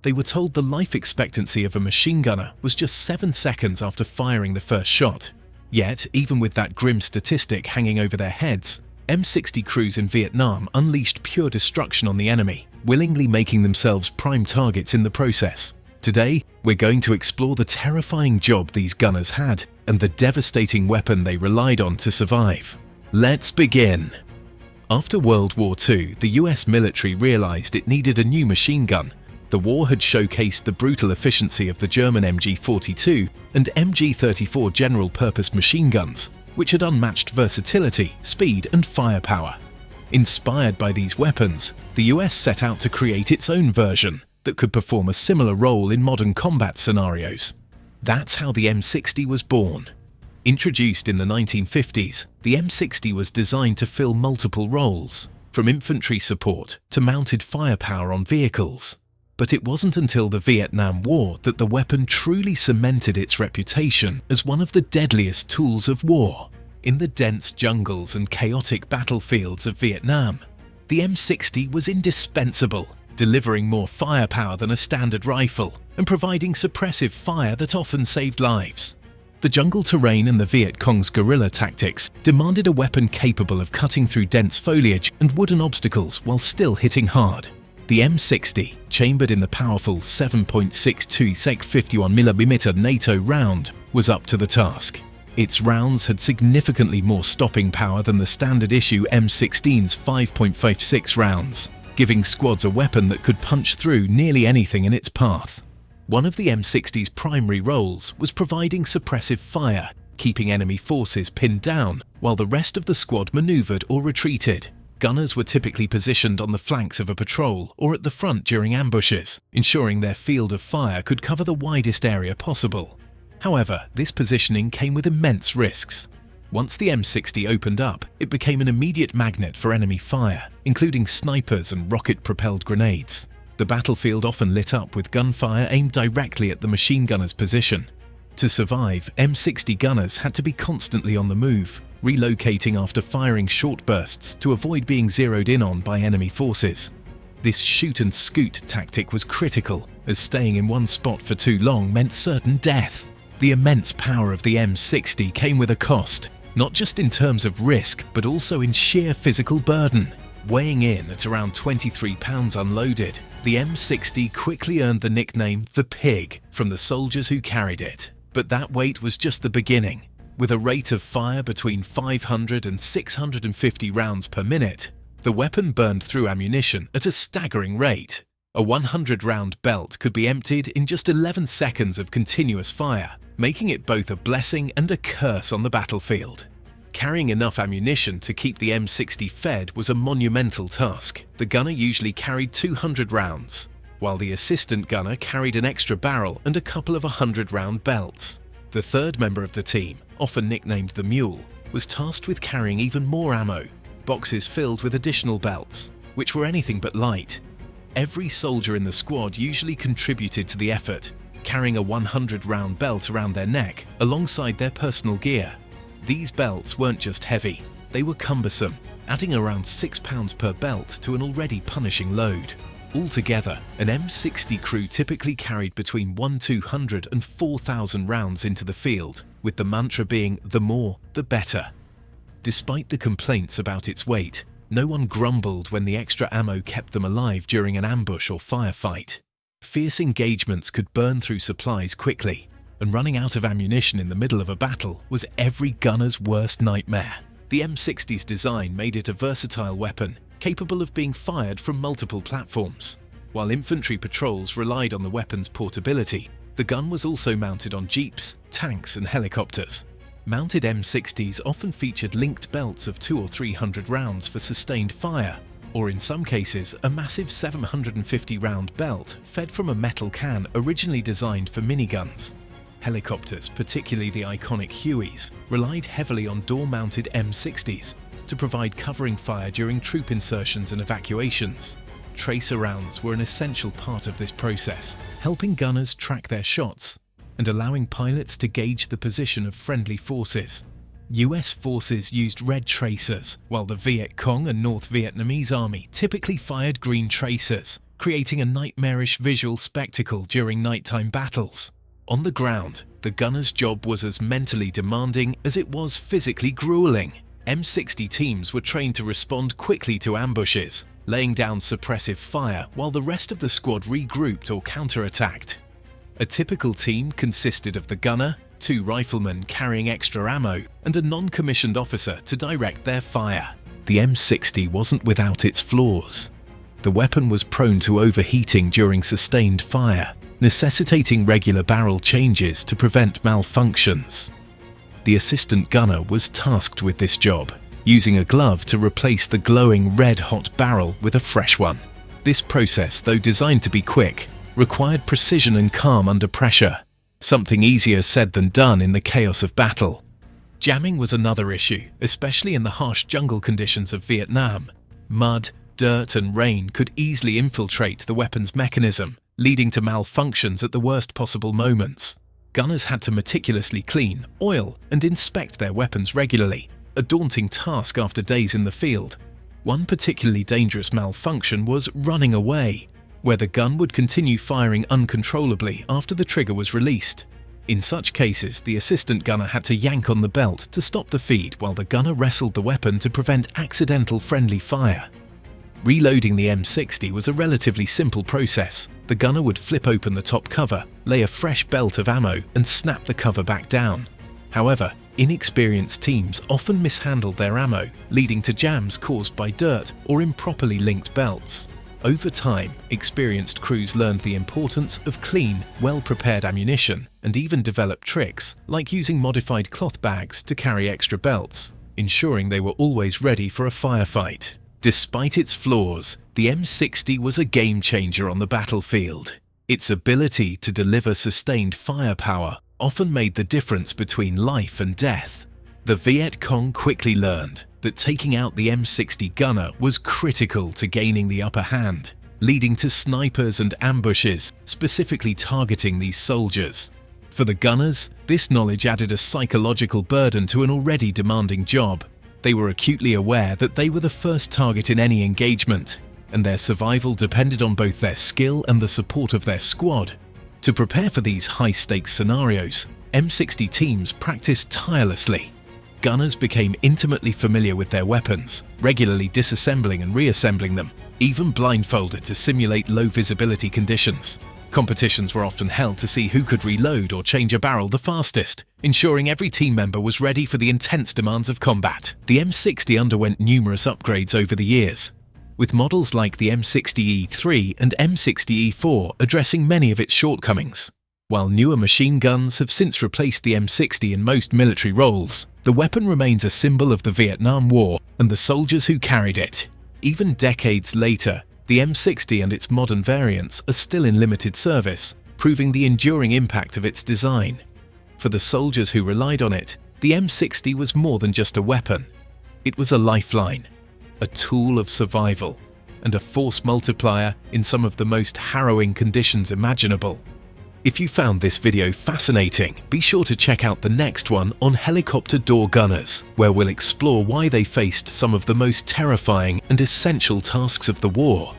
They were told the life expectancy of a machine gunner was just 7 seconds after firing the first shot. Yet, even with that grim statistic hanging over their heads, M60 crews in Vietnam unleashed pure destruction on the enemy, willingly making themselves prime targets in the process. Today, we're going to explore the terrifying job these gunners had and the devastating weapon they relied on to survive. Let's begin. After World War II, the US military realized it needed a new machine gun. The war had showcased the brutal efficiency of the German MG42 and MG34 general-purpose machine guns, which had unmatched versatility, speed, and firepower. Inspired by these weapons, the US set out to create its own version that could perform a similar role in modern combat scenarios. That's how the M60 was born. Introduced in the 1950s, the M60 was designed to fill multiple roles, from infantry support to mounted firepower on vehicles. But it wasn't until the Vietnam War that the weapon truly cemented its reputation as one of the deadliest tools of war. In the dense jungles and chaotic battlefields of Vietnam, the M60 was indispensable, delivering more firepower than a standard rifle and providing suppressive fire that often saved lives. The jungle terrain and the Viet Cong's guerrilla tactics demanded a weapon capable of cutting through dense foliage and wooden obstacles while still hitting hard. The M60, chambered in the powerful 7.62 51mm NATO round, was up to the task. Its rounds had significantly more stopping power than the standard issue M16's 5.56 rounds, giving squads a weapon that could punch through nearly anything in its path. One of the M60's primary roles was providing suppressive fire, keeping enemy forces pinned down while the rest of the squad maneuvered or retreated. Gunners were typically positioned on the flanks of a patrol or at the front during ambushes, ensuring their field of fire could cover the widest area possible. However, this positioning came with immense risks. Once the M60 opened up, it became an immediate magnet for enemy fire, including snipers and rocket-propelled grenades. The battlefield often lit up with gunfire aimed directly at the machine gunner's position. To survive, M60 gunners had to be constantly on the move, relocating after firing short bursts to avoid being zeroed in on by enemy forces. This shoot and scoot tactic was critical, as staying in one spot for too long meant certain death. The immense power of the M60 came with a cost, not just in terms of risk, but also in sheer physical burden. Weighing in at around 23 pounds unloaded, the M60 quickly earned the nickname the Pig from the soldiers who carried it. But that weight was just the beginning. With a rate of fire between 500 and 650 rounds per minute, the weapon burned through ammunition at a staggering rate. A 100-round belt could be emptied in just 11 seconds of continuous fire, making it both a blessing and a curse on the battlefield. Carrying enough ammunition to keep the M60 fed was a monumental task. The gunner usually carried 200 rounds, while the assistant gunner carried an extra barrel and a couple of 100-round belts. The third member of the team, often nicknamed the Mule, was tasked with carrying even more ammo, boxes filled with additional belts, which were anything but light. Every soldier in the squad usually contributed to the effort, carrying a 100-round belt around their neck alongside their personal gear. These belts weren't just heavy, they were cumbersome, adding around 6 pounds per belt to an already punishing load. Altogether, an M60 crew typically carried between 1,200 and 4,000 rounds into the field, with the mantra being the more, the better. Despite the complaints about its weight, no one grumbled when the extra ammo kept them alive during an ambush or firefight. Fierce engagements could burn through supplies quickly, and running out of ammunition in the middle of a battle was every gunner's worst nightmare. The M60's design made it a versatile weapon, capable of being fired from multiple platforms. While infantry patrols relied on the weapon's portability, the gun was also mounted on jeeps, tanks, and helicopters. Mounted M60s often featured linked belts of 200 or 300 rounds for sustained fire, or in some cases, a massive 750-round belt fed from a metal can originally designed for miniguns. Helicopters, particularly the iconic Hueys, relied heavily on door-mounted M60s to provide covering fire during troop insertions and evacuations. Tracer rounds were an essential part of this process, helping gunners track their shots and allowing pilots to gauge the position of friendly forces. US forces used red tracers, while the Viet Cong and North Vietnamese army typically fired green tracers, creating a nightmarish visual spectacle during nighttime battles. On the ground, the gunner's job was as mentally demanding as it was physically grueling. M60 teams were trained to respond quickly to ambushes, laying down suppressive fire while the rest of the squad regrouped or counterattacked. A typical team consisted of the gunner, 2 riflemen carrying extra ammo, and a non-commissioned officer to direct their fire. The M60 wasn't without its flaws. The weapon was prone to overheating during sustained fire, necessitating regular barrel changes to prevent malfunctions. The assistant gunner was tasked with this job, using a glove to replace the glowing red-hot barrel with a fresh one. This process, though designed to be quick, required precision and calm under pressure, something easier said than done in the chaos of battle. Jamming was another issue, especially in the harsh jungle conditions of Vietnam. Mud, dirt and rain could easily infiltrate the weapon's mechanism, leading to malfunctions at the worst possible moments. Gunners had to meticulously clean, oil and inspect their weapons regularly, a daunting task after days in the field. One particularly dangerous malfunction was running away, where the gun would continue firing uncontrollably after the trigger was released. In such cases, the assistant gunner had to yank on the belt to stop the feed while the gunner wrestled the weapon to prevent accidental friendly fire. Reloading the M60 was a relatively simple process. The gunner would flip open the top cover, lay a fresh belt of ammo and snap the cover back down. However, inexperienced teams often mishandled their ammo, leading to jams caused by dirt or improperly linked belts. Over time, experienced crews learned the importance of clean, well-prepared ammunition and even developed tricks like using modified cloth bags to carry extra belts, ensuring they were always ready for a firefight. Despite its flaws, the M60 was a game-changer on the battlefield. Its ability to deliver sustained firepower often made the difference between life and death. The Viet Cong quickly learned that taking out the M60 gunner was critical to gaining the upper hand, leading to snipers and ambushes specifically targeting these soldiers. For the gunners, this knowledge added a psychological burden to an already demanding job. They were acutely aware that they were the first target in any engagement, and their survival depended on both their skill and the support of their squad. To prepare for these high-stakes scenarios, M60 teams practiced tirelessly. Gunners became intimately familiar with their weapons, regularly disassembling and reassembling them, even blindfolded to simulate low-visibility conditions. Competitions were often held to see who could reload or change a barrel the fastest, ensuring every team member was ready for the intense demands of combat. The M60 underwent numerous upgrades over the years, with models like the M60E3 and M60E4 addressing many of its shortcomings. While newer machine guns have since replaced the M60 in most military roles, the weapon remains a symbol of the Vietnam War and the soldiers who carried it. Even decades later, the M60 and its modern variants are still in limited service, proving the enduring impact of its design. For the soldiers who relied on it, the M60 was more than just a weapon. It was a lifeline, a tool of survival, and a force multiplier in some of the most harrowing conditions imaginable. If you found this video fascinating, be sure to check out the next one on helicopter door gunners, where we'll explore why they faced some of the most terrifying and essential tasks of the war.